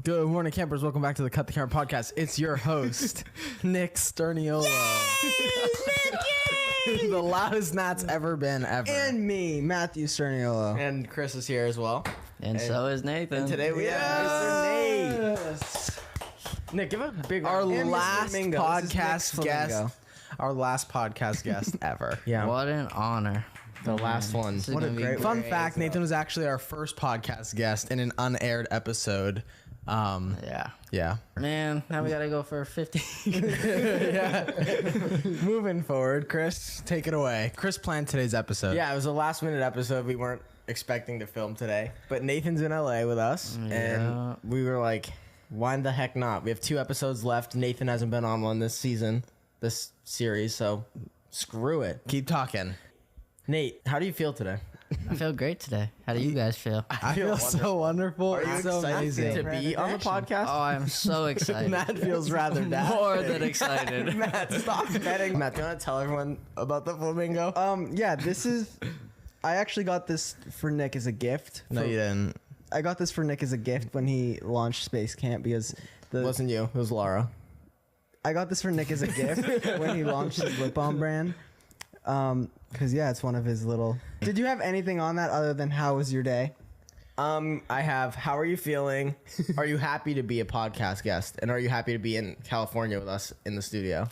Good morning, campers. Welcome back to the Cut the Camera podcast. It's your host, Nick Sturniolo. Yay! The loudest Matt's ever been, ever. And me, Matthew Sturniolo. And Chris is here as well. And so is Nathan. And today we have Mr. Nate. Nick, give a big Our round. last podcast guest. Our last podcast guest ever. Yeah. What an honor. The last one. What a great Fun fact, Nathan was actually our first podcast guest in an unaired episode. Yeah. Man, now we gotta go for 50. Moving forward, Chris, take it away. Chris planned today's episode. Yeah, it was a last minute episode. We weren't expecting to film today, but Nathan's in LA with us, and we were like, why the heck not? We have 2 episodes left. Nathan hasn't been on one this series, so screw it. Keep talking. Nate, how do you feel today? I feel great today. How do you guys feel? I feel so wonderful. Are you so excited amazing to be on the podcast? Oh, I'm so excited. Matt feels rather down. More than excited. Matt, stop betting. Matt, do you want to tell everyone about the flamingo? Yeah, I actually got this for Nick as a gift. No, you didn't. I got this for Nick as a gift when he launched Space Camp because It wasn't you. It was Laura. I got this for Nick as a gift when he launched his lip balm brand. Because it's one of his little. Did you have anything on that other than how was your day? I have. How are you feeling? Are you happy to be a podcast guest? And are you happy to be in California with us in the studio?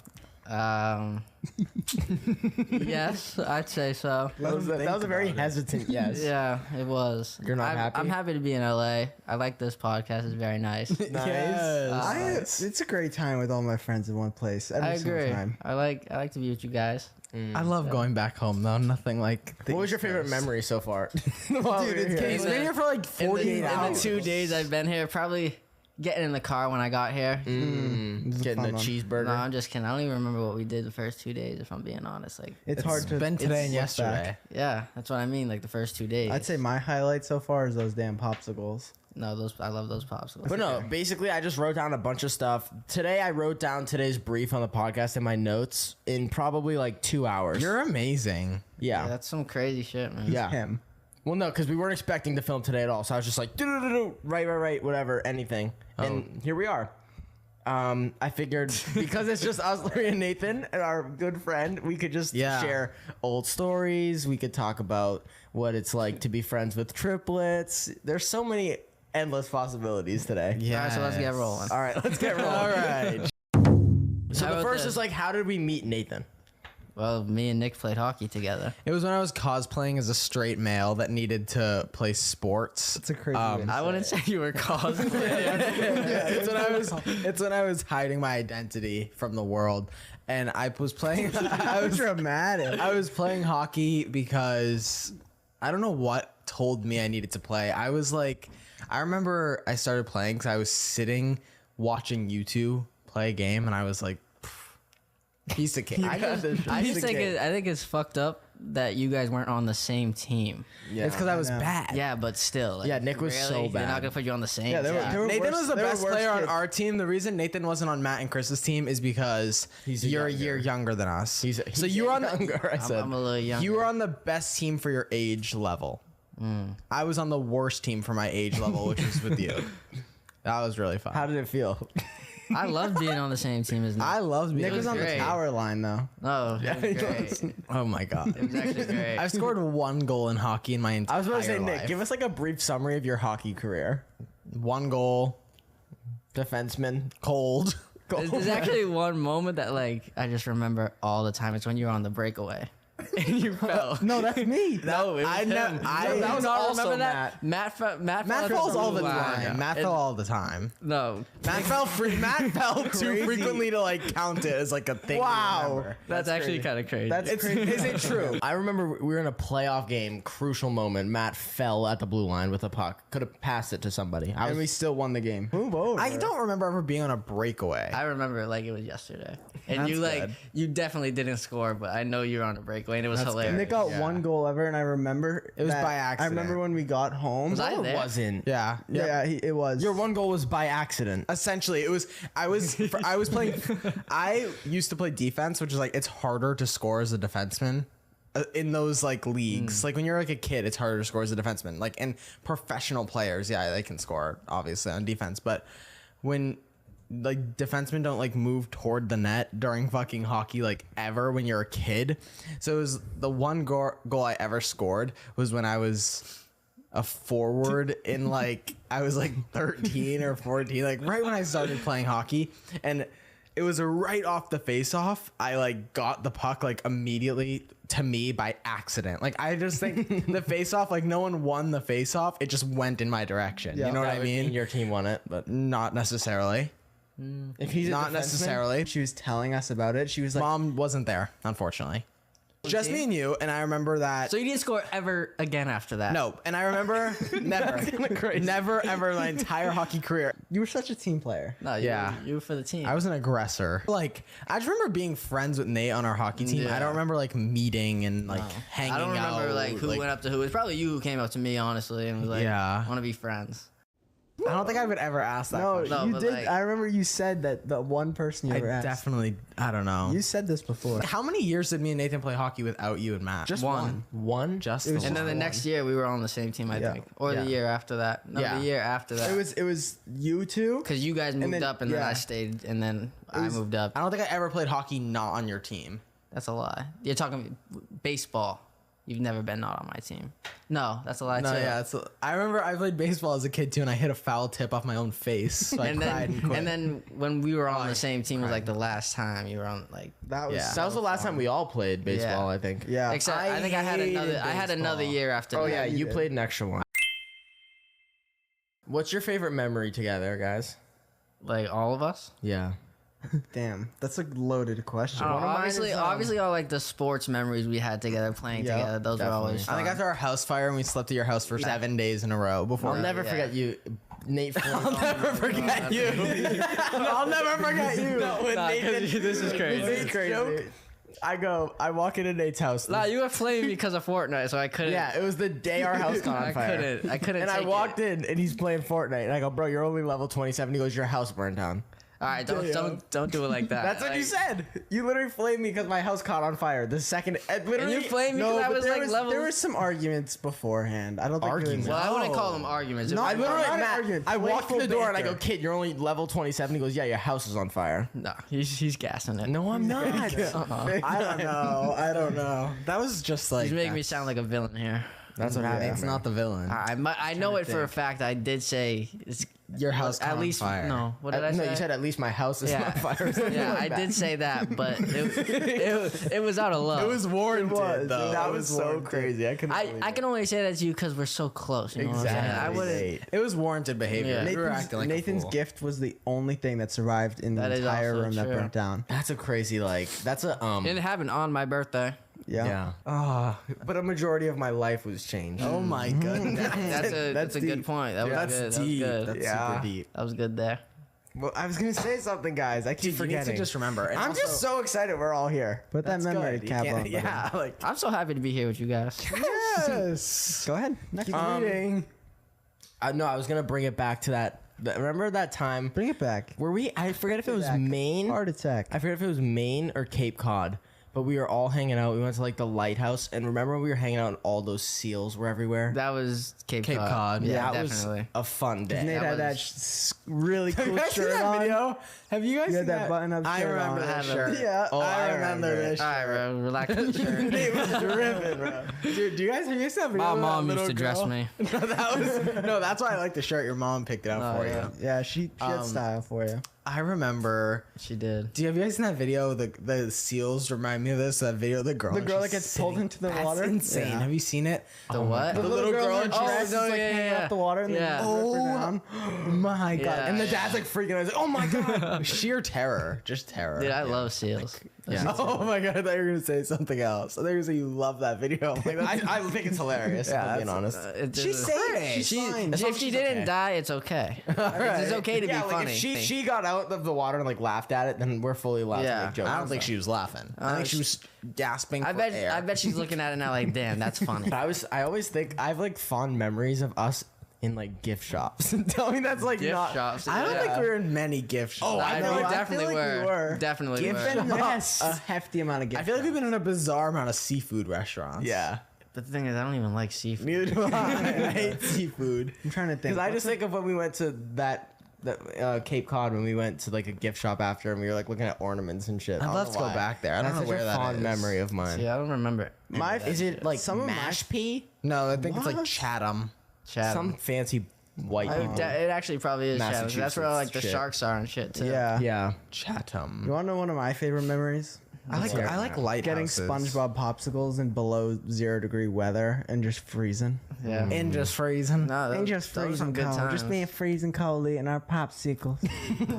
Yes, I'd say so. That was a very hesitant yes. Yeah, it was. You're not happy? I'm happy to be in LA. I like this podcast. It's very nice. Nice. It's a great time with all my friends in one place. I Every agree. time. I like to be with you guys. I love going back home though. Nothing like. What was your favorite memory so far? Dude, it's been here for like 48 hours. In the 2 days I've been here, probably getting in the car when I got here. Getting a cheeseburger. No, I'm just kidding. I don't even remember what we did the first 2 days, if I'm being honest. Like, It's hard to. Been today and look yesterday. back. yeah, that's what I mean. Like the first 2 days. I'd say my highlight so far is those damn popsicles. No, I love those popsicles. But no, basically, I just wrote down a bunch of stuff. Today, I wrote down today's brief on the podcast in my notes in probably like 2 hours. You're amazing. Yeah, Yeah. that's some crazy shit, man. Yeah. Him. Well, no, because we weren't expecting to film today at all. So I was just like, right, whatever, anything. And here we are. I figured because it's just us, Larry, and Nathan, and our good friend, we could just share old stories. We could talk about what it's like to be friends with triplets. There's so many endless possibilities today. All right, so let's get rolling. All right, let's get rolling. All right. So How the about first this? is like, how did we meet Nathan? Well, me and Nick played hockey together. It was when I was cosplaying as a straight male that needed to play sports. It's a crazy way to I say wouldn't say you were cosplaying. It's when I was hiding my identity from the world, and I was playing. I was dramatic. I was playing hockey because I don't know what told me I needed to play. I was like, I remember I started playing because I was sitting watching you two play a game, and I was like, piece of cake. I think it's fucked up that you guys weren't on the same team. Yeah. It's because I was bad. Yeah, but still. Like, Yeah, Nick was so They're bad. not gonna put you on the same. Yeah, team. they were Nathan worse- was the they were best worse player on kids. our team. The reason Nathan wasn't on Matt and Chris's team is because you're a year younger than us. So you were on younger. I said I'm a little younger. you were on the best team for your age level. I was on the worst team for my age level, which was with you. That was really fun. How did it feel? I love being on the same team as Nick. I loved being. Nick was on the great. tower line though. No, it was great. Oh my god! It was actually great. I've scored 1 goal in hockey in my entire I was about to say, life. Nick, give us like a brief summary of your hockey career. 1 goal, Defenseman. cold. There's actually one moment that like I just remember all the time. It's when you were on the breakaway and you fell. No, that's me. No, it was him. that was No, also remember that? Matt fell Matt at falls blue all the line. time. Matt fell all the time. No, Matt fell too frequently to like count it as like a thing. to remember. that's actually kind of crazy. That's crazy. Is it true? I remember we were in a playoff game, crucial moment. Matt fell at the blue line with a puck. Could have passed it to somebody. And we still won the game. Move over. I don't remember ever being on a breakaway. I remember it like it was yesterday. And That's you like good. you definitely didn't score, but I know you were on a breakaway and it was hilarious. Nick got Yeah. 1 goal ever, and I remember It was that- by I accident. remember when we got home. Was I Or there? wasn't. yeah. Yeah, it was. Your 1 goal was by accident. Essentially, it was. I was playing. I used to play defense, which is like it's harder to score as a defenseman in those like leagues. Like when you're like a kid, it's harder to score as a defenseman. Like and professional players, yeah, they can score obviously on defense, but when like defensemen don't like move toward the net during fucking hockey like ever when you're a kid. So it was the one goal I ever scored was when I was a forward in like I was like 13 or 14, like right when I started playing hockey, and it was right off the face-off. I like got the puck like immediately to me by accident. Like I just think the face-off, like no one won the face-off. It just went in my direction. Yeah, you know what That I would mean? Your team won it, but Not necessarily. if he's Not a defenseman, necessarily. She was telling us about it. She was like, Mom wasn't there, unfortunately. Just me and you, and I remember that. So you didn't score ever again after that? No, and I remember never ever my entire hockey career. you were such a team player. No, Yeah. you were for the team. I was an aggressor. Like I just remember being friends with Nate on our hockey team. Yeah. I don't remember like meeting and like hanging out. I don't remember like who went up to who. It's probably you who came up to me, honestly, and was like, Yeah. I want to be friends. I don't think I would ever ask that. No, question. No, you but, did. like- I remember you said that the one person you I ever asked. definitely. I don't know. You said this before. How many years did me and Nathan play hockey without you and Matt? Just one. Just It was the And then one. the next year we were on the same team, I Yeah. think, or Yeah. the year after that. No, Yeah. the year after that. It was you two. Because you guys moved then- up and then yeah. I stayed and then I moved up. I don't think I ever played hockey not on your team. That's a lie. You're talking baseball. You've never been not on my team. No, that's a lie No, too. yeah. I remember I played baseball as a kid too, and I hit a foul tip off my own face. So I And cried and quit. then when we were on the same team was like the last time you were on like. That was. Yeah. that was the last time we all played baseball. Yeah. I think. Yeah. Except I think I had another. hated I had another baseball. year after. Oh that. yeah, you you did. played an extra one. What's your favorite memory together, guys? Like all of us. Yeah. Damn, that's a loaded question. Oh, One of mine obviously, is, obviously, all like the sports memories we had together, playing Yeah, together. Those were always. definitely. Fun. I think after our house fire and we slept at your house for 7 days in a row before. I'll never yeah. forget you, Nate. I'll never forget you. I'll never forget you. Nah, 'cause this is crazy. This is crazy. I walk into Nate's house. Nah, you were flaming because of Fortnite, so I couldn't. Yeah, it was the day our house caught on I fire. couldn't. And I take walked it. in and he's playing Fortnite, and I go, "Bro, you're only level 27." He goes, "Your house burned down." All right, don't do it like that. That's what you Like, said. You literally flamed me because my house caught on fire. The second, literally, And you flamed me because I but was there like level. there were some arguments beforehand. I don't think Arguments? Well, I wouldn't No. call them arguments. If No, I I literally, not an Matt, argument, I walked in the playful door and I go, banter. "Kid, you're only level 27." He goes, "Yeah, your house is on fire." no, he's gassing it. No, I'm not. I don't know. I don't know. That was just like. He's making me sound like a villain here. That's what happened. It's not the villain. I know it for a fact. I did say it's Your house caught at on least fire. no. What did I say? No, you said at least my house is Yeah. on fire. or something Yeah, like I that. did say that, but it was out of love. It was warranted, was. though. That It was was so warranted. crazy. I couldn't. I can only say that to you because we're so close. You know what I'm saying? I Exactly. wouldn't. It was warranted behavior. Yeah. We were acting like Nathan's a fool. gift was the only thing that survived in the That is entire also room that true. burnt down. That's a crazy That's a It happened on my birthday. Yeah. Yeah. But a majority of my life was changed. Oh my goodness. That's a good deep. point. That was That's good. That was deep. good. That's Yeah. super deep. That was good there. Well, I was gonna say something, guys. I keep You need forgetting. to just remember. And I'm also- just so excited we're all here. Put that That's memory good. You cap can't- on. Yeah, like I'm so happy to be here with you guys. Yes. Go ahead. Next Keep one. reading. I was gonna bring it back to that. Remember that time Bring it back. where I forget if it was Back. Maine. Heart attack. I forget if it was Maine or Cape Cod, but we were all hanging out. We went to like the lighthouse, and remember when we were hanging out and all those seals were everywhere? That was Cape Cape Cod. Cod. Yeah, that definitely. was a fun day. Nate that had that was- really Have cool you guys seen shirt that on. video? Have you guys You seen had that button-up I shirt remember on. that shirt. Yeah. Oh, I remember this. All right, bro. Relax with the shirt. It was dripping, bro. Dude, do you guys have you seen that video? My of that mom used little to dress girl? me. No, that's why I like the shirt. Your mom picked it out Oh, for yeah. you. Yeah, she had style for you. I remember. She did. Have you guys seen that video? The seals remind me of this. That video, the girl. The girl that she's gets pulled sitting- into the That's water? insane. Yeah. Have you seen it? The what? The little girl in in her dress dress is is like like hanging hanging out the water and Yeah. then rip her down. My God. Yeah. And the dad's like freaking out. He's like, "Oh my god!" Sheer terror. Just terror. Dude, I love seals. Yeah. Oh my God. I thought you were going to say something else. I thought you were going to say you love that video. Like, I think it's hilarious. Yeah, if I'm being that's- honest. She's saying She's fine. If she didn't die, it's okay. It's okay to Yeah, be like funny. if she got out of the water and like laughed at it, then we're fully allowed Yeah. to make jokes. I don't think she was laughing. I think she was gasping I for bet. air. I bet she's looking at it now like, damn, that's funny. But I always think I have like fond memories of us in like gift shops. Tell me that's like Gift not. shops. I don't yeah. think we were in many gift shops. Oh, I know. know. We I definitely feel like we were. Definitely Gift were. been Yes. a hefty amount of gift I feel like we've shops. been in a bizarre amount of seafood restaurants. Yeah. But the thing is, I don't even like seafood. Neither do I. I hate seafood. I'm trying to think. Because I just think of when we went to that Cape Cod, when we went to like a gift shop after, and we were like looking at ornaments and shit. I'd love to go why. back there. I don't That's know such where a that fond is. memory of mine. Yeah, I don't remember. My Is it like some of my mash pea? No, I think it's like What? Chatham. Chatham. Some fancy white people. It actually probably is Chatham. That's where like the Shit. sharks are and shit too. Yeah. Yeah. Chatham. You want to know one of my favorite memories? I like Getting lighthouses. SpongeBob popsicles in below 0-degree weather and just freezing. Yeah. And just freezing. No, And just those were some freezing good cold. Just times. being freezing cold eating our popsicles.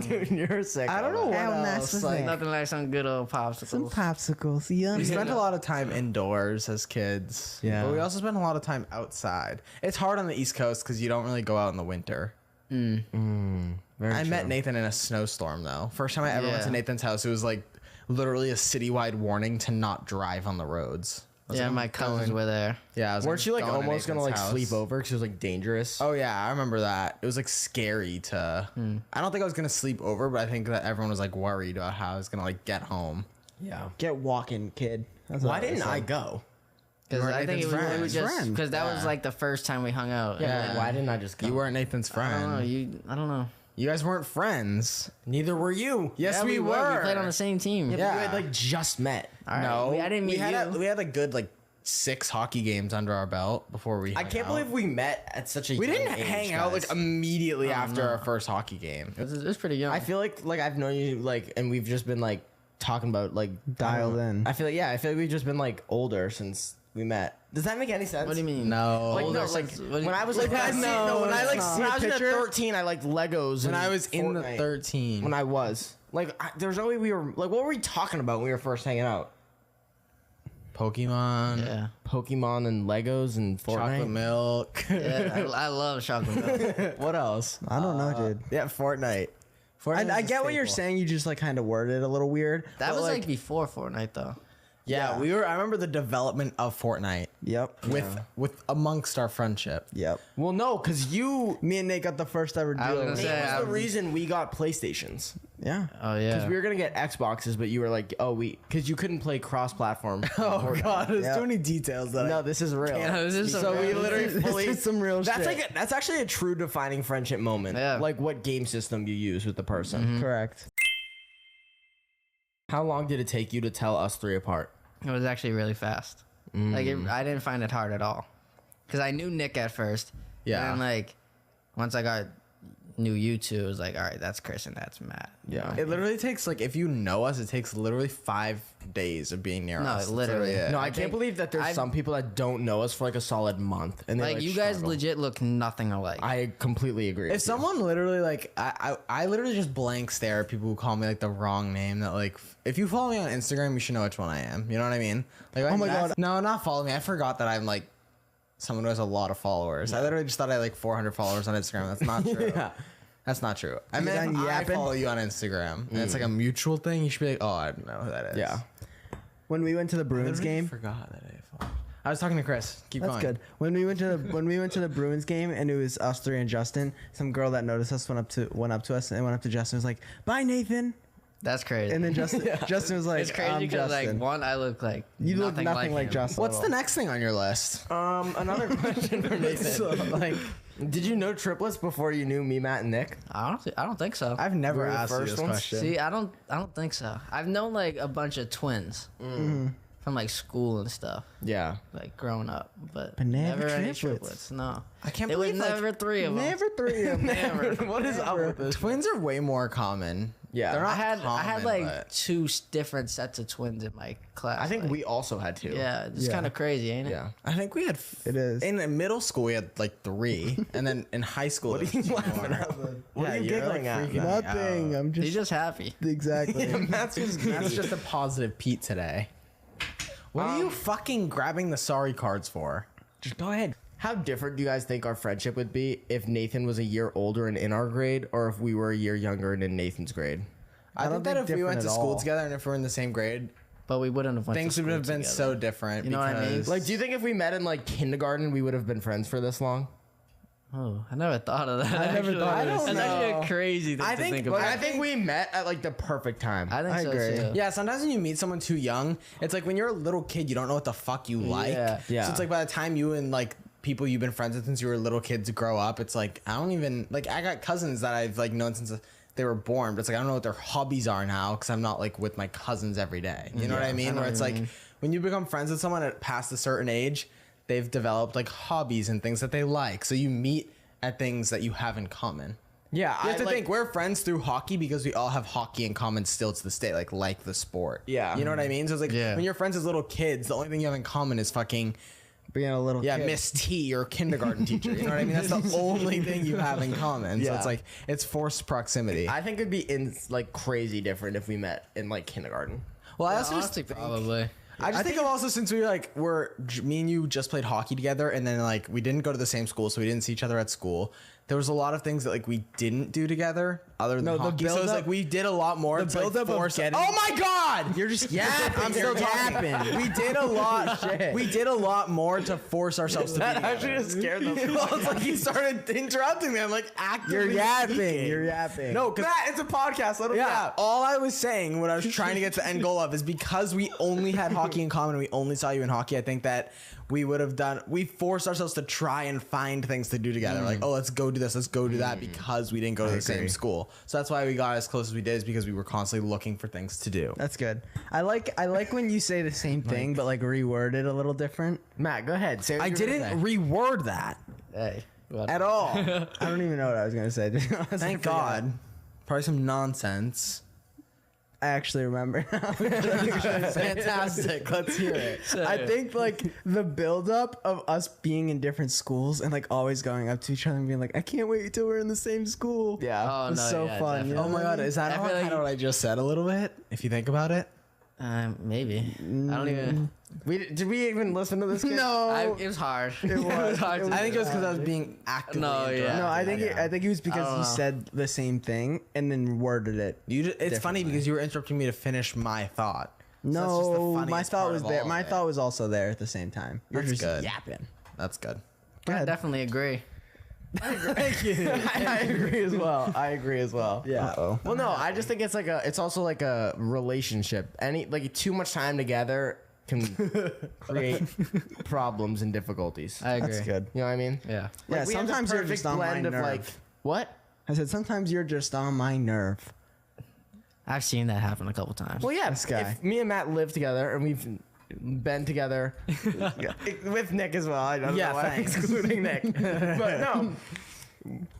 Dude, you're sick. I don't know what How nice else. was Like, that? Nothing like some good old Some popsicles. popsicles. Yum. we spent a lot of time indoors as kids. Yeah. But we also spent a lot of time outside. It's hard on the East Coast because you don't really go out in the winter. I met Nathan in a snowstorm though. First time I ever went Yeah. to Nathan's house, it was like literally a citywide warning to not drive on the roads. I was Yeah, like, my I'm cousins going- were there. Yeah, I was Weren't you like going to almost gonna Nathan's like house. sleep over because it was like dangerous? Oh yeah, I remember that. It was like scary to. I don't think I was gonna sleep over, but I think that everyone was like worried about how I was gonna like get home. Yeah. Get walking, kid. That's what Why I didn't I said. go? Because were I think it Nathan's was, friend. just Friend. because that was Yeah. like the first time we hung out. Yeah. And Why didn't I just go? You weren't Nathan's I don't know. friend. I don't know. You guys weren't friends. Neither were you. Yes, Yeah, we were. We played on the same team. Yeah. But Yeah. you had like just met. All right. No, I didn't meet you. we had a good like 6 hockey games under our belt before we. I hung can't out. believe we met at such a we young didn't age, hang out guys. like immediately after our first hockey game. It was pretty young. I feel like I've known you like, and we've just been like talking about like Dialed in. I feel like we've just been like older since we met. Does that make any sense? What do you mean? No, Like Older no, like since- what do you- when I was like when I was in not. at 13, I liked Legos. when and I was in the Fortnite. 13. When I was like, there's no way we were like, what were we talking about when we were first hanging out? Pokemon, Yeah. Pokemon and Legos and chocolate Fortnite. milk. Yeah, I love chocolate milk. What else? I don't know, dude. Yeah, Fortnite. I get what you're saying. You just like kind of worded it a little weird. That but, was like before Fortnite though. Yeah, we were. I remember the development of Fortnite Yep. with amongst our friendship. Yep. Well, no, because Me and Nate got the first ever I was deal. gonna say, Nate was the I'm- reason we got PlayStations. Yeah. Oh yeah. Because we were gonna get Xboxes, but you were like, because you couldn't play cross-platform. Oh God, there's Yep. too many details that No, this is real. Yeah, this is some so we real- literally This fully. is some real That's shit. like that's actually a true defining friendship moment. Yeah. Like what game system you use with the person. Correct. How long did it take you to tell us 3 apart? It was actually really fast. Like I didn't find it hard at all, because I knew Nick at first. Yeah. And then, like once I knew you two, it was like, all right, that's Chris and that's Matt. Yeah. It literally takes like if you know us, it takes literally 5 days of being near No, us. That's literally. it. No, I think can't believe that there's I've- some people that don't know us for like a solid month, and they Like you guys struggle. legit look nothing alike. I completely agree. If with you. someone literally like I literally just blank stare at people who call me like the wrong name. That like if you follow me on Instagram, you should know which one I am. You know what I mean? Like Oh my that's- God. no, not follow me. I forgot that I'm like someone who has a lot of followers. I literally just thought I had like 400 followers on Instagram. That's not true. Yeah. That's not true. I You mean, done I yapping? follow you on Instagram, and it's like a mutual thing. You should be like, oh, I don't know who that is. yeah. When we went to the Bruins Literally game, forgot that I followed. I was talking to Chris. Keep that's going. good. When we went to the Bruins game and it was us 3 and Justin, some girl that noticed us went up to us and went up to Justin and was like, "Bye, Nathan." that's crazy. And then Justin was like, it's crazy "I'm because like Justin." one, I look like You look nothing like him. Justin. What's the next thing on your list? Another question for Nathan. So, like, Did you know triplets before you knew me, Matt, and Nick? I don't think so. I've never We're the asked you first this ones? question. See, I don't think so. I've known like a bunch of twins from like school and stuff, Yeah. like growing up, but never any triplets. triplets. No, I can't it was believe, like, never 3 of them. Never 3 of them. Never. What is up with this? Twins are way more common. Yeah. They're not I had common, like but- 2 different sets of twins in my class. I think like, we also had 2. Yeah, it's Yeah. kind of crazy, ain't it? Yeah. I think we had. It is. In middle school we had like 3, and then in high school. What are you laughing at? What are you you're, giggling like, at? freaking Nothing. I'm He's just just happy. exactly. Matt's That's just a positive Pete today. What are you fucking grabbing the sorry cards for? Just go ahead. How different do you guys think our friendship would be if Nathan was a year older and in our grade, or if we were a year younger and in Nathan's grade? I don't think that think if we went to different at school all. together and if we're in the same grade, But we wouldn't have went things to would school have been together. so different. You know what I mean? because- Like, do you think if we met in like kindergarten, we would have been friends for this long? Oh, I never thought of that. I never actually. thought of That's this. actually a crazy thing to think about. I think we met at like the perfect time. I think I so agree. too. Yeah, sometimes when you meet someone too young, it's like when you're a little kid, you don't know what the fuck you like. Yeah. So it's like by the time you and like people you've been friends with since you were little kids grow up, it's like I don't even like I got cousins that I've like known since they were born, but it's like I don't know what their hobbies are now because I'm not like with my cousins every day. You know what I mean? Where it's like when you become friends with someone at past a certain age, they've developed like hobbies and things that they like. So you meet at things that you have in common. Yeah, You have to think we're friends through hockey because we all have hockey in common still to this day, like the sport. Yeah. You know what I mean? So it's like Yeah. when you're friends as little kids, the only thing you have in common is fucking Being a little kid. Miss T or kindergarten teacher. You know what I mean? That's the only thing you have in common. So Yeah. it's like it's forced proximity. I think it'd be like crazy different if we met in like kindergarten. Well, I Yeah, also just honestly, think, probably. I just think of also since we me and you just played hockey together, and then like we didn't go to the same school, so we didn't see each other at school. There was a lot of things that like we didn't do together other than No, the hockey. So it's build-up- like we did a lot more. the to, like, build-up of force- getting- Oh my god! You're just yapping. I'm still talking. yapping. We did a lot. Shit. We did a lot more to force ourselves to be together. just scared them. Well, it's like he started interrupting me. I'm like actively You're yapping. speaking. You're yapping. No, because Matt, it's a podcast. Let him yeah, all I was saying, what I was trying to get to the end goal of, is because we only had hockey in common, and we only saw you in hockey. I think that we would have done. We forced ourselves to try and find things to do together. Like, oh, let's go do this, let's go do that, because we didn't go to the same school. So that's why we got as close as we did, is because we were constantly looking for things to do. That's good. I like when you say the same thing but like reword it a little different. Matt, go ahead. Say what I you were gonna didn't say. reword that Hey. What? at all. I don't even know what I was gonna say. Thank God. Probably some nonsense. I actually remember. Fantastic. Let's hear it. I think like the buildup of us being in different schools and like always going up to each other and being like, I can't wait till we're in the same school. Yeah. Oh, It's no, so yeah, fun. You know Oh my what I God, mean? is that I all feel like- kind of what I just said a little bit? If you think about it. Maybe. I don't even. Did we even listen to this? Kid? No. It was hard. It was. hard to It was- I think it was because I was being actively No, yeah. interrupted. No, I think it was I because don't you know. said the same thing and then worded it. It's funny because you were interrupting me to finish my thought. So that's just the No, my funniest thought part was of there. all My of it. thought was also there at the same time. You're That's just good. yapping. That's good. Go I ahead. definitely agree. Thank you. I agree as well. I agree as well. Yeah. Uh-oh. Well, no, I just think it's also like a relationship. Like too much time together can create problems and difficulties. I agree. That's good. You know what I mean? Yeah. Yeah, Like, we have the sometimes you're perfect just on my blend of nerve. like what? I said sometimes you're just on my nerve. I've seen that happen a couple times. Well, yeah. This guy. If me and Matt live together and we've been together with Nick as well. I don't Yeah, know why I'm thanks. excluding Nick, but no.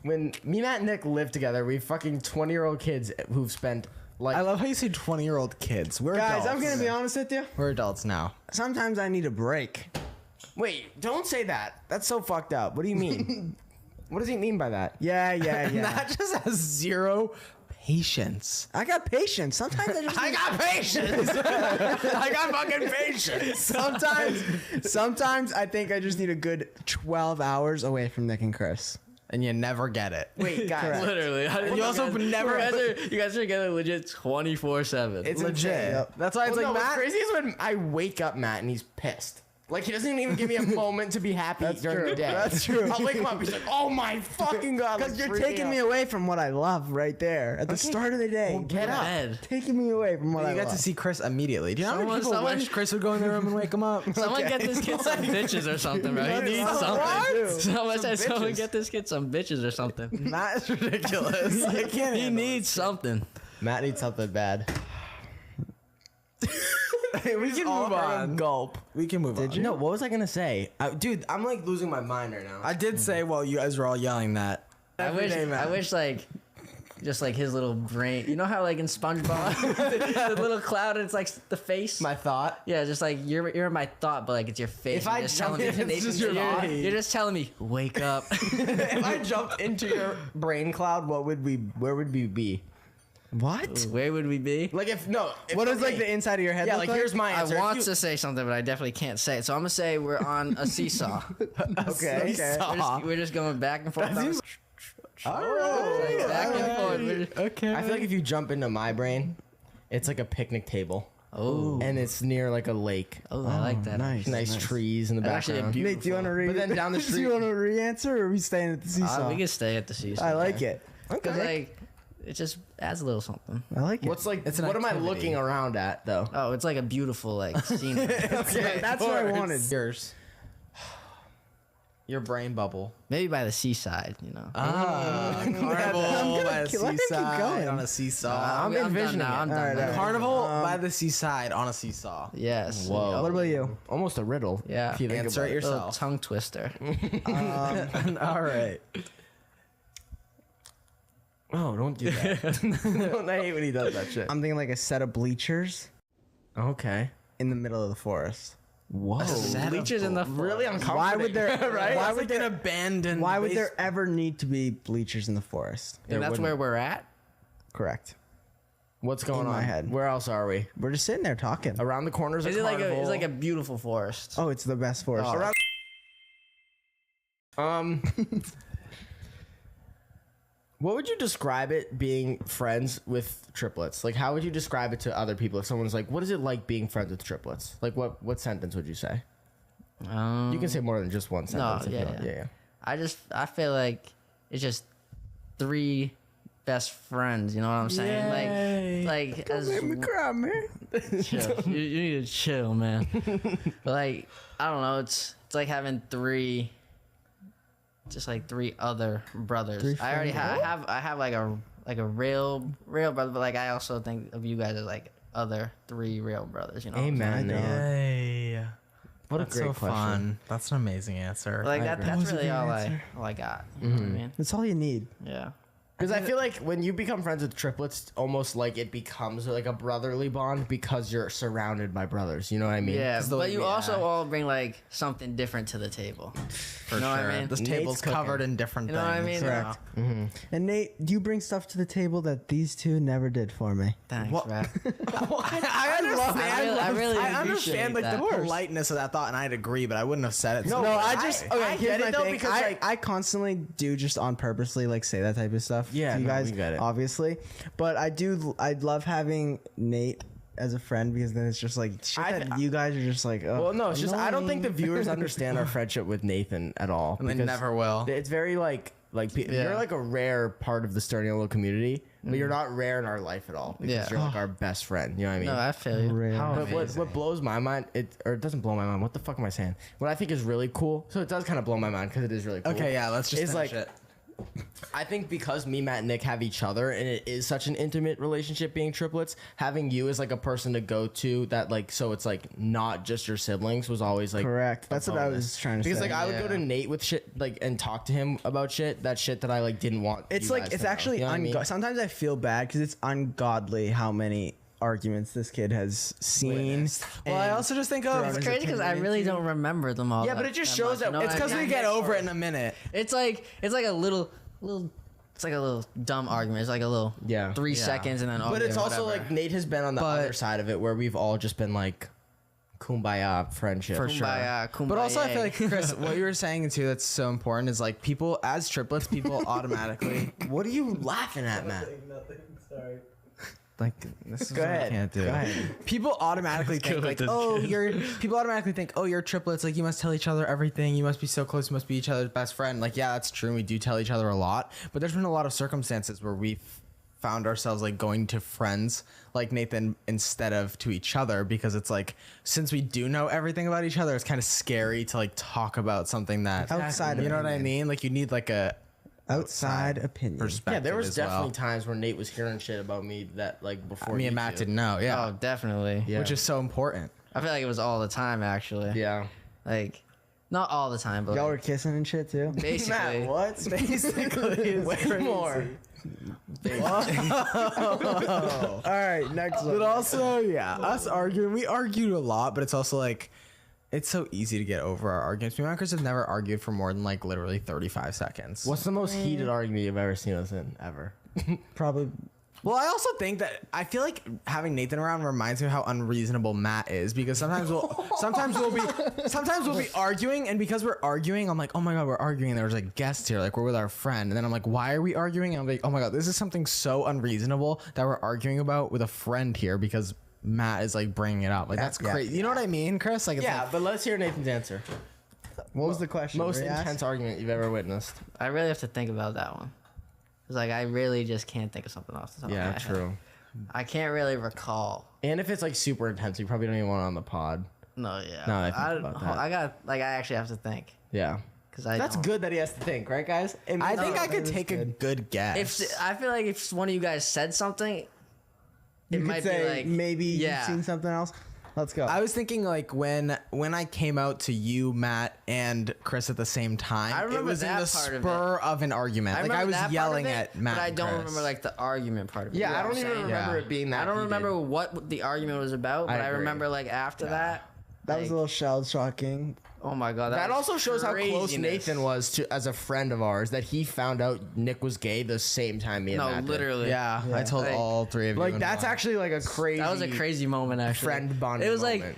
When me, Matt, and Nick live together, we fucking 20-year-old kids who've spent like I love how you say 20-year-old kids. We're Guys, adults. I'm gonna be honest with you. We're adults now. Sometimes I need a break. Wait, don't say that. That's so fucked up. What do you mean? What does he mean by that? Yeah. That just has zero patience. I got patience. Sometimes I just I got patience. I got fucking patience. sometimes I think I just need a good 12 hours away from Nick and Chris. And you never get it. Wait, guys. Correct. Literally. You also never- You guys are together legit 24/7. It's Legit. insane. Yep. That's why it's Well, like no, what's Matt. crazy is when I wake up Matt and he's pissed. Like he doesn't even give me a moment to be happy during true. the day. That's true. I'll wake him up. He's like, "Oh my fucking god!" Because like, you're freaking taking out. me away from what I love right there at the start of the day. Well, get up. Bed. Taking me away from what I You got love. to see Chris immediately. Do you know how many people Someone- wish Chris would go in the room and wake him up? Someone get this kid some bitches or something, bro. He needs What? something. Someone said, someone bitches. get this kid some bitches or something. Matt is ridiculous. I can't. He handle needs something. Matt needs something bad. We can move on. Gulp. We can move on. No, what was I gonna say, dude? I'm like losing my mind right now. I did say while you guys were all yelling that. I wish like just like his little brain. You know how like in SpongeBob, the little cloud, it's like the face. my thought. Yeah, just like you're in my thought, but like it's your face. If You're I just jump telling me, in, it's just your you're, thought. you're just telling me, wake up. If I jumped into your brain cloud, where would we be? What? Where would we be? Like if no. If, What does okay. like the inside of your head Yeah, look like here's my I answer. want If you- to say something, but I definitely can't say it. So I'm gonna say we're on a seesaw. Okay. We're just going back and forth. seems- Like, back and forth. We're just- Okay. I feel like if you jump into my brain, it's like a picnic table. Oh, and it's near like a lake. oh, I like that. Nice trees in the That's actually a background. beautiful. Nate, do you want to re? But then down the do street- you want to re-answer, or are we staying at the seesaw? We can stay at the seesaw. I like it. Because like it just adds a little something. I like it. What's like? It's an What am I activity. looking around at though? Oh, it's like a beautiful like scenery. Okay, that's what I wanted. Yours. Your brain bubble. Maybe by the seaside, you know. Carnival by the let me keep seaside going. on a seesaw. I'm done envisioning now. it. I'm done Alright, now. alright. Carnival by the seaside on a seesaw. Yes. Whoa. What about you? Almost a riddle. Yeah. If you think Answer about it Little yourself. tongue twister. All right. Oh, don't do that. I hate when he does that shit. I'm thinking like a set of bleachers Okay. in the middle of the forest. Whoa. Bleachers in the Really forest. uncomfortable. Why would there? right? Why It's would like an there? abandoned. Why would base- there ever need to be bleachers in the forest? And that's where we're at. Correct. What's going in on? my head. Where else are we? We're just sitting there talking. Around the corners Is of it like Carnival. it's like a beautiful forest? Oh, it's the best forest. Oh. Around. What would you describe it being friends with triplets? Like, how would you describe it to other people? If someone's like, "What is it like being friends with triplets?" Like, what sentence would you say? You can say more than just one sentence. if you yeah, want. yeah. I feel like it's just 3 best friends. You know what I'm saying? Like as Make me cry, man. chill. You need to chill, man. But like I don't know. It's like having 3. Just like 3 other brothers. 3 I already friends. I have like a real brother, but like I also think of you guys as like other 3 real brothers. You know? what I'm Amen. I don't. Yay. What a That's great so question. fun. That's an amazing answer. saying? Like that. That That's was a really good all answer. I got. You know what I mean? That's all you need. Yeah. Because I feel like when you become friends with triplets, almost like it becomes like a brotherly bond because you're surrounded by brothers. You know what I mean? Yeah, the but way you we also act. all bring like something different to the table. For you know sure. what I mean? This Nate's table's cooking. covered in different You know what I things. mean? Correct. No. And Nate, do you bring stuff to the table that these 2 never did for me? Thanks, What? Brad. I understand. I really I understand like appreciate the that. politeness of that thought, and I'd agree, but I wouldn't have said it. No, No, but I just okay. I here's get my it, though, thing. because, I, like- I constantly do just on purposely like say that type of stuff. Yeah, to you no, guys, we get it. obviously. But I do. I love having Nate as a friend because then it's just like shit that you guys are just like. Oh, Well, no, it's just I don't think the annoying. viewers understand our friendship with Nathan at all. And they because never will. It's very like you're like a rare part of the Sturniolo community, but you're not rare in our life at all because Yeah. you're like our best friend. You know what I mean? No, I feel you. Rare. But what blows my mind, it doesn't blow my mind. What the fuck am I saying? What I think is really cool. So it does kind of blow my mind because it is really cool. Okay, yeah, let's just It's finish like- it. I think because me, Matt, and Nick have each other, and it is such an intimate relationship being triplets, having you as like a person to go to that like so it's like not just your siblings was always like Correct. a That's what I bonus. was trying to Because say. like I would go to Yeah. Nate with shit like and talk to him about shit that I like didn't want. It's you like guys it's to know. actually You know what I mean? sometimes I feel bad because it's ungodly how many arguments this kid has seen. Well, I and also just think thrown of his It's crazy because I opinion really into. don't remember them all. Yeah, but it just shows much, that you know it's what I because mean? we get over it in a minute. It's like a little. It's like a little dumb argument. It's like a little 3 Yeah. seconds and then. But okay, it's also whatever. like Nate has been on the But- other side of it where we've all just been like kumbaya friendship. For sure. Kumbaya, But also, I kumbaya. feel like Chris, what you were saying too, that's so important is like people as triplets, people automatically What are you laughing at, Matt? like this is Go what I ahead. can't do. Go ahead. People automatically think like, oh, people automatically think, oh, you're triplets. Like you must tell each other everything. You must be so close. You must be each other's best friend. Like yeah, that's true. We do tell each other a lot. But there's been a lot of circumstances where we've found ourselves like going to friends like Nathan instead of to each other because it's like since we do know everything about each other, it's kind of scary to like talk about something that Outside You know what I opinion. mean? Like you need like a outside opinion. perspective. Yeah, there was as definitely well. times where Nate was hearing shit about me that like before Me you and Matt two. didn't know. Yeah, Oh, definitely. Yeah. which is so important. I feel like it was all the time actually. Yeah. Like, not all the time, but Y'all like, were kissing and shit too. basically. Matt, what? Basically, way more. All right, next one. But also, yeah, us arguing, we argued a lot, but it's also like, it's so easy to get over our arguments. Me and Chris have never argued for more than like literally 35 seconds. What's the most heated argument you've ever seen us in ever? Probably. Well, I also think that I feel like having Nathan around reminds me of how unreasonable Matt is because sometimes we'll be arguing, and because we're arguing, I'm like, oh my god, we're arguing. And there's a guest here, like we're with our friend, and then I'm like, why are we arguing? And I'm like, oh my god, this is something so unreasonable that we're arguing about with a friend here because Matt is like bringing it up. Like that's Yeah. crazy. You know what I mean, Chris? Like it's Yeah, like, but let's hear Nathan's answer. What was the question? Most Were you asked? intense argument you've ever witnessed. I really have to think about that one. It's like I really just can't think of something off the top of my Yeah, head. true. I can't really recall. And if it's like super intense, we probably don't even want it on the pod. No, yeah. Now that I think about that. I got like I actually have to think Yeah. because I. That's don't. good that he has to think, right, guys? I think I that could is take a good. good guess. If I feel like if one of you guys said something, You it could might say be like maybe yeah. you've seen something else. Let's go. I was thinking like when I came out to you, Matt, and Chris at the same time, I remember it was in that the part of spur of an argument. Like I remember was that part yelling of it, at Matt. but I and don't Chris. remember like the argument part of it. Yeah, You know I what don't I'm even saying? remember Yeah. it being that. I don't heated. remember what the argument was about, but I agree. remember like after that. that was like, a little shell shocking. Oh my god, That was also shows how close craziness. Nathan was to as a friend of ours. That he found out Nick was gay the same time me and No, Matt did. literally. Yeah, I told Like- all three of you. Like in that's one. actually like a crazy. That was a crazy moment, actually. friend bonding. It was moment. like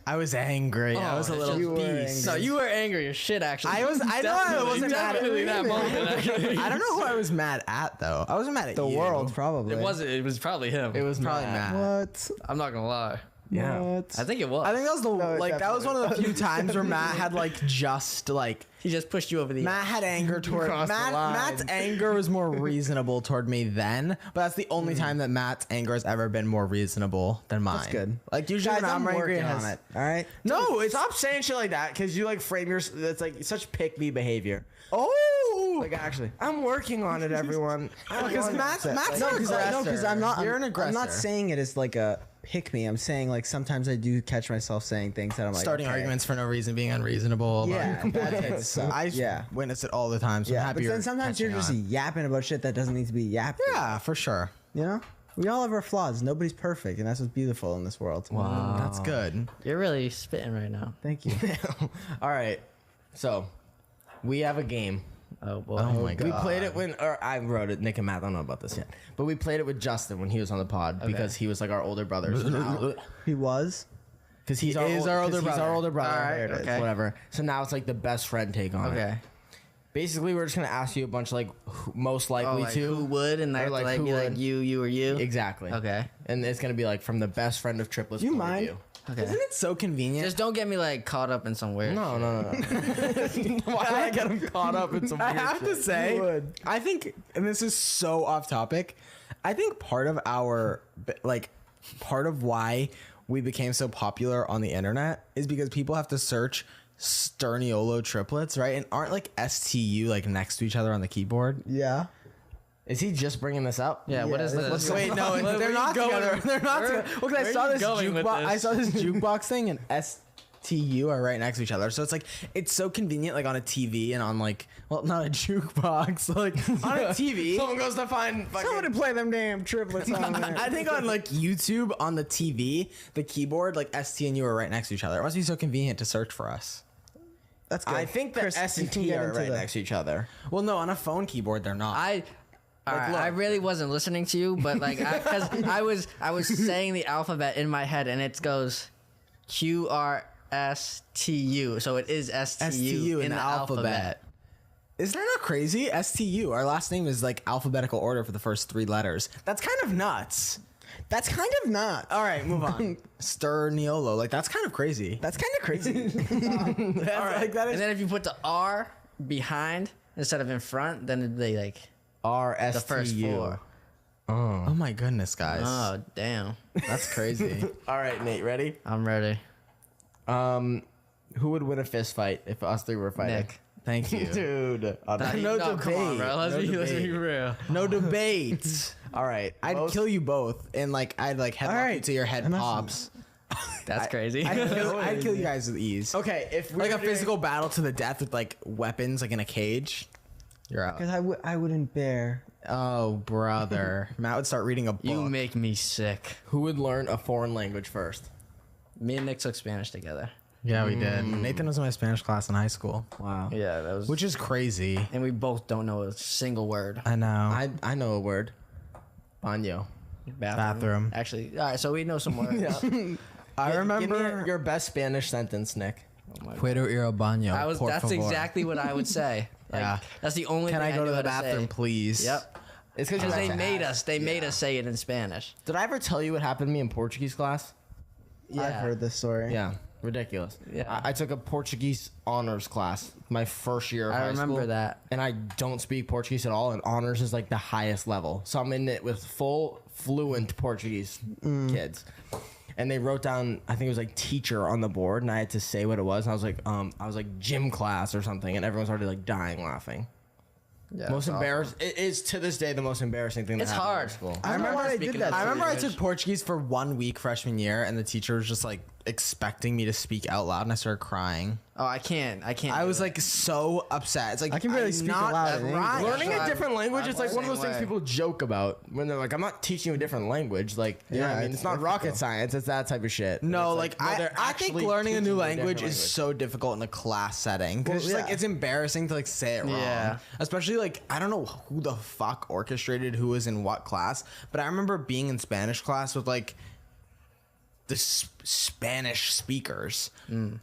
I was angry. I Oh, was a it's little just- You were beast. no, you were angry as shit. Actually, I was. I know I wasn't mad at definitely that moment. Actually, I don't know who I was mad at though. I wasn't mad at The you. world, probably. it wasn't. It was probably him. it was probably Matt. Matt. What? I'm not gonna lie. Yeah. What? I think it was. I think that was the No, it like that was one of the definitely few times where Matt had like just like he just pushed you over the. Matt had anger toward crossed the line. Matt's anger was more reasonable toward me then, but that's the only time that Matt's anger has ever been more reasonable than mine. That's good. Like usually Guys, when I'm I'm angry, working it on has- it. All right. No, stop saying shit like that because you like frame your. That's like such pick me behavior. Oh, Like actually, I'm working on it, everyone. because Matt's No, an because aggressor. I'm not. You're an aggressor. I'm not saying it as like a pick me. I'm saying like sometimes I do catch myself saying things that I'm like starting okay. arguments for no reason, being unreasonable. Yeah, that type of stuff. I yeah. witness it all the time. So I'm Yeah, happy but you're then sometimes you're catching just on. yapping about shit that doesn't need to be yapped. Yeah, for sure. You know, we all have our flaws. Nobody's perfect, and that's what's beautiful in this world. Wow. That's good. You're really spitting right now. Thank you. All right, so we have a game. Oh boy. Oh my god. We played it when, or I wrote it. Nick and Matt don't know about this yet, but we played it with Justin when he was on the pod because he was like our older brother. So now, He was. because he's He our is our older He's brother. our older brother. All right, There it is, okay. Whatever. So now it's like the best friend take on it. Okay. Basically, we're just gonna ask you a bunch of like most Oh, likely like to. who would, and I Or have to like like who be like would. you or you. Exactly. Okay. And it's gonna be like from the best friend of triplets. Do you point of mind? view. Okay. Isn't it so convenient? Just don't get me like caught up in some weird. No. Why did I get him caught up in some I weird have to shit? say, would. I think, and this is so off topic, I think part of our, like, part of why we became so popular on the internet is because people have to search sturniolo triplets, right? And aren't like STU like next to each other on the keyboard? Yeah. Is he just bringing this up? Yeah. What Yeah, is this this? is- Wait, no, Where they're you not going? together. They're not Where- together. Look, I where saw are you this going with jukebox. this? I saw this jukebox thing, and STU are right next to each other. So it's like it's so convenient, like on a TV and on like, well, not a jukebox, like on a TV. Someone goes to find. Somebody play them damn triplets on there. I think on like YouTube on the TV, the keyboard like ST and U are right next to each other. It must be so convenient to search for us. That's good. I think that Chris, S you and can T get are into right the- next to each other. Well, no, on a phone keyboard they're not. All right, I really wasn't listening to you, but like, because I was saying the alphabet in my head, and it goes QRSTU, so it is STU in the alphabet. Isn't that not crazy? STU. Our last name is like alphabetical order for the first three letters. That's kind of nuts. That's kind of not. All right, move on. Sturniolo. Like that's kind of crazy. That's kind of crazy. All right, like that And is. then if you put the R behind instead of in front, then it'd be like R S the T first U. four. Oh my goodness, guys. Oh damn! That's crazy. All right, Nate, ready? I'm ready. Who would win a fist fight if us three were fighting? Nick. Thank you. Dude. No Come on, debate. bro. Let's No be debate. real. No debate. All right. I'd kill you both, and like I'd like headlock you right, to your head enough. pops. That's crazy. I'd kill you guys with ease. Okay, if we Like were a doing- physical battle to the death with like weapons, like in a cage. You're out. Because I wouldn't bear. Oh, brother. Matt would start reading a book. You make me sick. Who would learn a foreign language first? Me and Nick took Spanish together. Yeah, we did. Nathan was in my Spanish class in high school, Wow. Yeah, that was. which is crazy. And we both don't know a single word. I know. I know a word. Baño. Bathroom. Actually, all right. So we know some words. I Give me remember. your best Spanish sentence, Nick. Puedo ir al baño. That's exactly what I would say. Like, Yeah. That's the only. Can thing I go knew to how the bathroom, say. please? Yep. It's Because they made us. us. They made us say it in Spanish. Did I ever tell you what happened to me in Portuguese class? Yeah. I've heard this story. Yeah, ridiculous. Yeah. I took a Portuguese honors class my first year of high I school. remember that. And I don't speak Portuguese at all, and honors is like the highest level. So I'm in it with full fluent Portuguese kids. And they wrote down, I think it was like teacher on the board, and I had to say what it was. And I was like gym class or something, and everyone started like dying laughing. Yeah, Most it's awful. embarrassing. It is to this day the most embarrassing thing that It's happened hard. in school. I don't know why they speaking did that. of I remember I language. took Portuguese for 1 week freshman year, and the teacher was just like expecting me to speak out loud, and I started crying. Oh, I can't. I do was it. like so upset. It's like I can barely I'm speak not aloud in right. English. Learning a I'm- different language I'm is like one of the those same things way. people joke about when they're like, I'm not teaching you a different language. Like, you know what I mean? It's not rocket science. It's that type of shit. No, And like it's no, they're I think actually learning a new teaching you different language is so difficult in a class setting because Well, like yeah. it's embarrassing to like say it wrong. Yeah. Especially like I don't know who the fuck orchestrated who was in what class, but I remember being in Spanish class with like the Spanish speakers.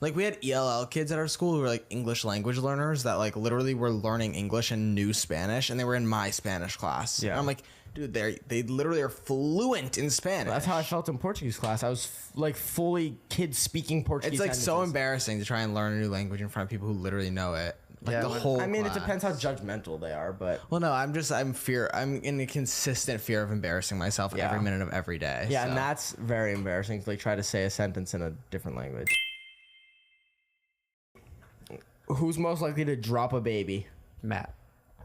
Like we had ELL kids at our school who were like English language learners that like literally were learning English and knew Spanish, and they were in my Spanish class. Yeah. And I'm like, dude, they literally are fluent in Spanish. That's how I felt in Portuguese class. I was like fully kids speaking Portuguese. It's like so sentences. embarrassing to try and learn a new language in front of people who literally know it. Like Yeah, the when- whole. I mean, class. it depends how judgmental they are, but Well, no, I'm in a consistent fear of embarrassing myself Yeah. every minute of every day. yeah, so. and that's very embarrassing to like try to say a sentence in a different language. Who's most likely to drop a baby? Matt.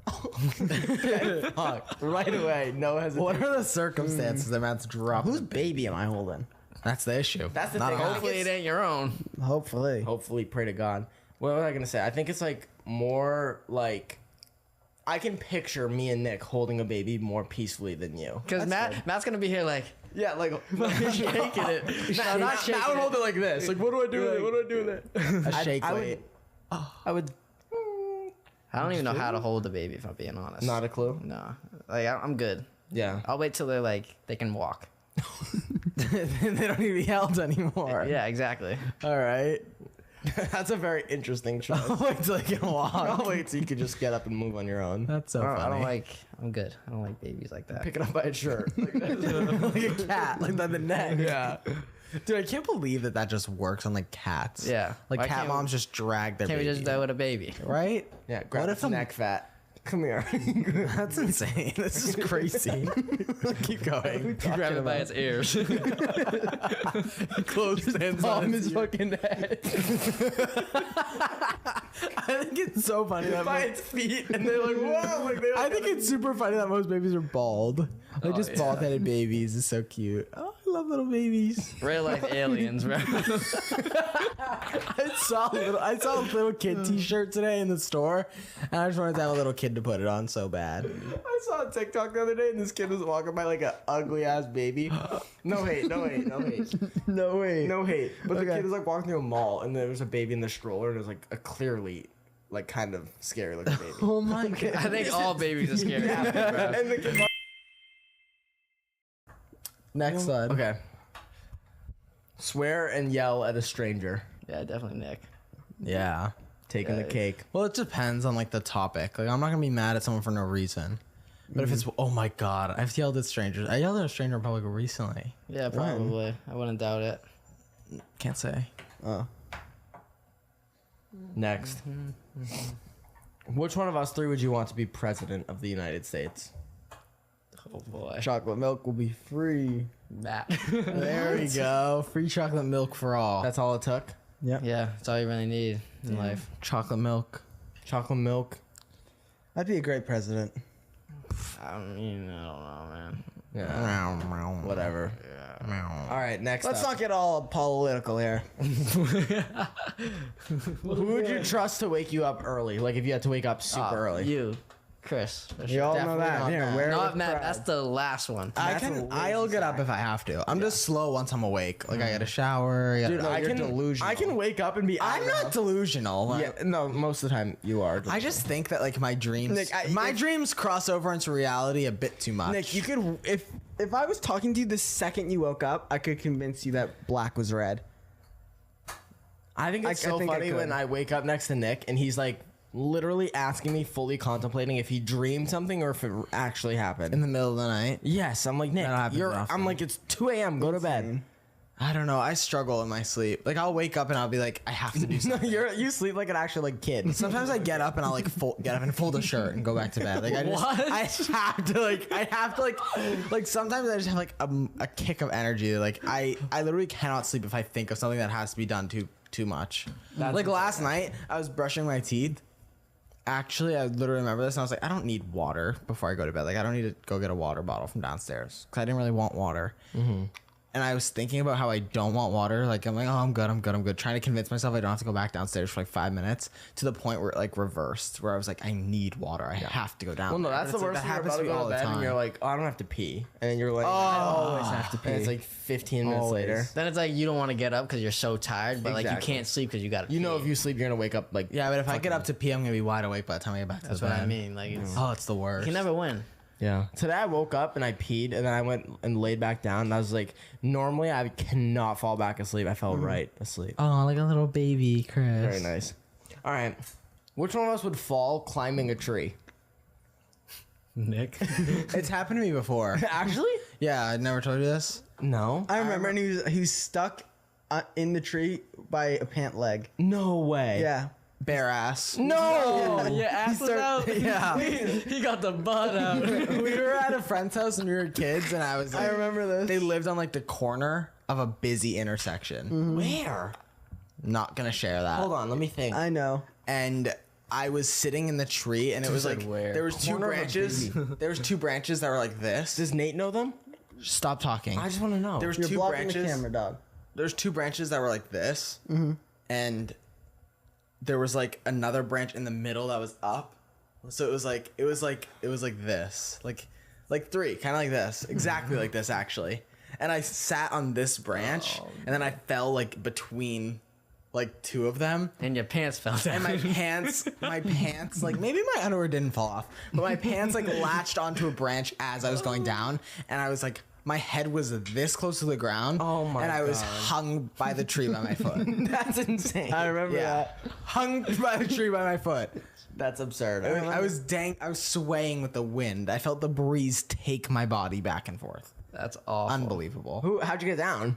Fuck, right away. No hesitation. What are the circumstances that Matt's dropping? Whose baby am I holding? That's the issue. That's the Not thing. ours. Hopefully it ain't your own. Hopefully. Hopefully, pray to God. What was I gonna say? I think it's like more like I can picture me and Nick holding a baby more peacefully than you. Because Matt's gonna be here like Yeah, like shaking it. Matt, not shaking Matt would it. hold it like this. Like, what do I do with it? What do I do with it? A shake I weight. I would I don't even know how to hold a baby if I'm being honest. not a clue. No, like I'm good. Yeah. I'll wait till they're like they can walk. They don't need to be held anymore. Yeah, exactly. All right. That's a very interesting choice. Wait till they can walk. I'll wait till you can just get up and move on your own. That's so I funny. don't like. I'm good. I don't like babies like that. Pick it up by a shirt. Like, like a cat, like by the neck. yeah. Dude, I can't believe that just works on like cats. Yeah. Like Why cat can't moms just drag their Can't we baby. just do it with a baby? Right? Yeah. Grab What its if I'm- neck fat. Come here. That's insane. This is crazy. Keep going. Grab it by its ears. Close hands Palm on his fucking head. I think it's so funny that By its feet, and they're like, whoa! Like I think it's super funny that most babies are bald. Like just bald-headed babies is so cute. Oh, I love little babies. Real life aliens, bro. I saw a little kid T-shirt today in the store, and I just wanted to have a little kid to put it on so bad. I saw a TikTok the other day, and this kid was walking by like an ugly ass baby. No hate, no hate, no hate, No way. no hate. But the Okay. kid was like walking through a mall, and there was a baby in the stroller, and it was like a clearly, like kind of scary looking baby. Oh my god. I think all babies are scary. Bro. And the kid. Next slide. Okay. Swear and yell at a stranger. Yeah, definitely Nick. Yeah. Taking the Guys. cake. Well, it depends on like the topic. Like I'm not gonna be mad at someone for no reason. But if it's oh my god, I've yelled at strangers. I yelled at a stranger in public recently. Yeah, probably. I wouldn't doubt it. Can't say. Oh. Next. Which one of us three would you want to be president of the United States? Oh boy. Chocolate milk will be free. Matt. There we go. Free chocolate milk for all. That's all it took? Yep. Yeah, that's all you really need in life. chocolate milk. Chocolate milk? I'd be a great president. I mean, I don't know, man. Yeah. Whatever. All right, next Let's up. not get all political here. Who would you trust to wake you up early? Like if you had to wake up super early. You, Chris. for You sure. all know Definitely that. not Here, Matt. wear it Not with Matt. pride. That's the last one. I'll get up if I have to. I'm just slow once I'm awake. Like I get a shower. Dude, No, you're delusional. I can wake up and be. I'm not delusional. Like, Yeah, no, most of the time you are. I just think that like my dreams, Nick, my dreams cross over into reality a bit too much. Nick, you could if I was talking to you the second you woke up, I could convince you that black was red. I think it's I so think I funny could. when I wake up next to Nick and he's like literally asking me, fully contemplating if he dreamed something or if it actually happened. In the middle of the night. Yes, I'm like, Nick, That happens I'm often. like, it's 2 a.m. Go to bed. I don't know. I struggle in my sleep. Like I'll wake up and I'll be like, I have to do No, something. you sleep like an actual like kid. Sometimes I get up and I'll like get up and fold a shirt and go back to bed. Like I have to like sometimes I just have like a kick of energy. Like I literally cannot sleep if I think of something that has to be done too much. Like last night I was brushing my teeth. Actually, I literally remember this and I was like, I don't need water before I go to bed. Like I don't need to go get a water bottle from downstairs because I didn't really want water. And I was thinking about how I don't want water. Like, I'm like, oh, I'm good. Trying to convince myself I don't have to go back downstairs for like 5 minutes to the point where it like reversed, where I was like, I need water. I have to go down. Well, no, there. that's the And it's worst like, thing. You're happens about to me go all to the bed and time. you're like, oh, I don't have to pee. And then you're like, I always have to pee. And it's like 15 minutes later. Then it's like you don't want to get up because you're so tired, but like you Exactly. can't sleep because you got to. You know, if you sleep, you're going to wake up like. Yeah, but if I get up to pee, I'm going to be wide awake by the time I get back to That's the what bed. I mean. Like it's, Oh, it's the worst. you can never win. Yeah. Today I woke up and I peed and then I went and laid back down and I was like, normally I cannot fall back asleep. I fell right asleep. Oh, like a little baby, Chris. Very nice. All right. Which one of us would fall climbing a tree? Nick. It's happened to me before. Actually? Yeah, I never told you this. No. I remember, and he was stuck in the tree by a pant leg. No way. Yeah. Bare ass. No. Your ass was out. Yeah. He got the butt out. We were at a friend's house when we were kids, and I was like, I remember this. They lived on like the corner of a busy intersection. Where? Not gonna share that. Hold on. Let me think. I know. And I was sitting in the tree, and it was said like where? there was two Corner of a branches. There was two branches that were like this. Does Nate know them? Stop talking. I just want to know. There was You're two blocking branches. the camera, dog. There's two branches that were like this, and there was like another branch in the middle that was up. So it was like this, like three, kind of like this, exactly like this actually. And I sat on this branch, and then I fell like between like two of them. And your pants fell down. And my pants, like maybe my underwear didn't fall off, but my pants like latched onto a branch as I was going down, and I was like, my head was this close to the ground. Oh my And I was God. hung by the tree by my foot. That's insane. I remember that. Hung by the tree by my foot. That's absurd. I was swaying with the wind. I felt the breeze take my body back and forth. That's awful. Unbelievable. How'd you get down?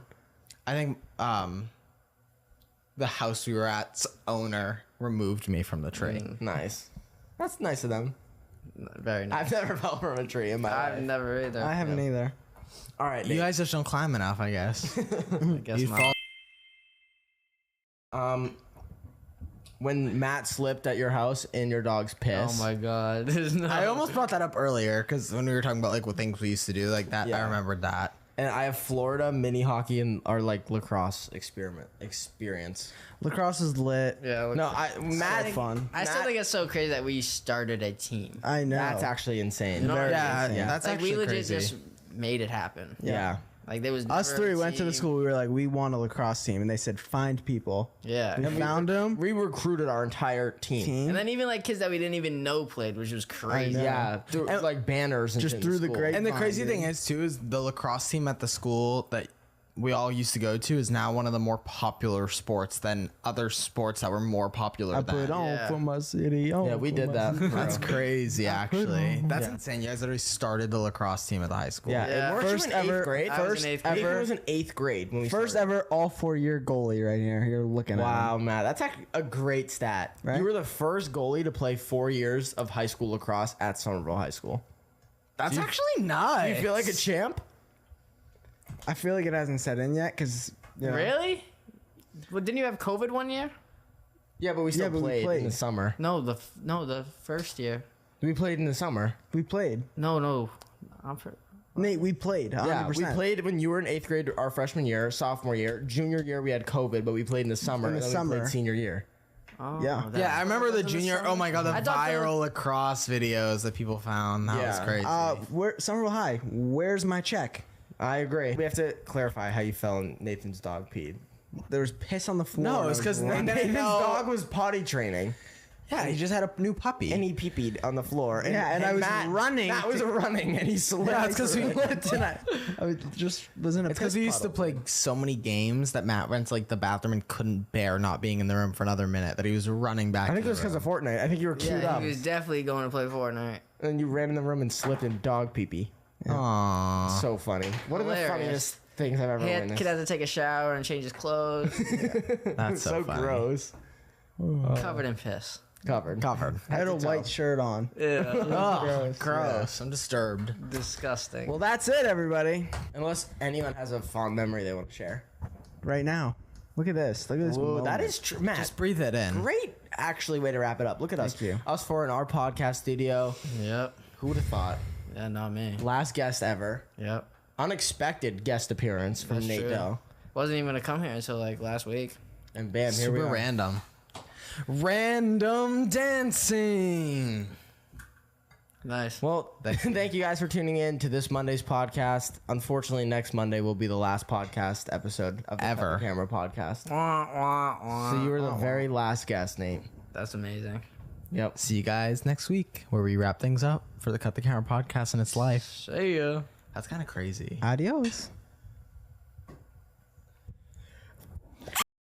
I think the house we were at's owner removed me from the tree. Nice. That's nice of them. Very nice. I've never fell from a tree in my I've life. never either. I haven't either. All right. You guys just don't climb enough, I guess. I guess You not. fall. When Matt slipped at your house in your dog's piss. Oh my god. There's no. I almost brought that up earlier because when we were talking about like what things we used to do, like that, Yeah. I remembered that. And I have Florida mini hockey and our like lacrosse experience. Lacrosse is lit. Yeah. Look, No, Matt. So fun. I still Matt- think it's so crazy that we started a team. I know. That's actually insane. You know, Very Yeah, insane. that's like actually we legit crazy. just made it happen. Yeah. Like there was Us never three a went to the team. school. We were like, we want a lacrosse team, and they said find people. Yeah. We found them. We recruited our entire team. And then even like kids that we didn't even know played, which was crazy. know. Yeah, through, like banners and Just shit in through the school. great- And the Fine, crazy dude. thing is too is the lacrosse team at the school that we all used to go to is now one of the more popular sports than other sports that were more popular I than. put on Yeah. for my city. Yeah, we did that. for That's real. crazy, actually. That's Yeah. insane. You guys literally started the lacrosse team at the high school. Yeah, Yeah. weren't First you in eighth ever- grade? I was in First eighth ever. grade. I was in 8th grade when we First started. ever all 4-year goalie right here. You're looking at Wow, him. Matt, that's actually a great stat. Right? You were the first goalie to play 4 years of high school lacrosse at Somerville High School. That's actually nice. Do you feel like a champ? I feel like it hasn't set in yet because Really? Well, didn't you have COVID one year? Yeah, but we still Yeah, but we played, in played. the summer. No, the first year. We played in the summer. we played. No. Nate, we played. 100%. Yeah, we played when you were in 8th grade our freshman year, sophomore year. Junior year we had COVID, but we played in the summer. In the and then summer. we played senior year. Oh, Yeah. that- Yeah, I remember the junior. Oh my god, the I thought they viral lacrosse videos that people found. That was Yeah. crazy. Where Somerville High? Where's my check? I agree. We have to clarify how you fell and Nathan's dog peed. There was piss on the floor. No, and it's I 'cause was running. Nathan- Nathan's know. dog was potty training. Yeah, he just had a new puppy. and he pee-peed on the floor. And I was running Matt was running, and he slipped. Yeah, it's because we lived in it. I just was in a It's because we used to play so many games that Matt went to like the bathroom and couldn't bear not being in the room for another minute that he was running back. I think it was because of Fortnite. I think you were queued Yeah, up, he was definitely going to play Fortnite. and you ran in the room and slipped in dog pee-pee. Aww. So funny. One of the Hilarious. funniest things I've ever He witnessed. kid had to take a shower and change his clothes, That's so funny. gross. covered in piss. Covered. I had a white shirt on. Yeah, Oh, gross. I'm disturbed. disgusting. Well, that's it, everybody. Unless anyone has a fond memory they want to share. Right now, look at this. Look at this. Whoa, moment. that is true, Matt. Just breathe it in. Great, actually, way to wrap it up. Look at us. Thank you. Us four in our podcast studio. Yep. Who would have thought? Yeah, not me. Last guest ever. Yep. Unexpected guest appearance from That's Nate true. Doe. Wasn't even gonna come here until like last week. And bam, here we Super are. random. Random dancing. Nice. Well, thank you guys for tuning in to this Monday's podcast. Unfortunately, next Monday will be the last podcast episode of the Ever. Cut the Camera podcast. Wah, wah, wah. So you were the very last guest, Nate. That's amazing. Yep. See you guys next week where we wrap things up for the Cut the Camera podcast and its life. See ya. That's kind of crazy. Adios.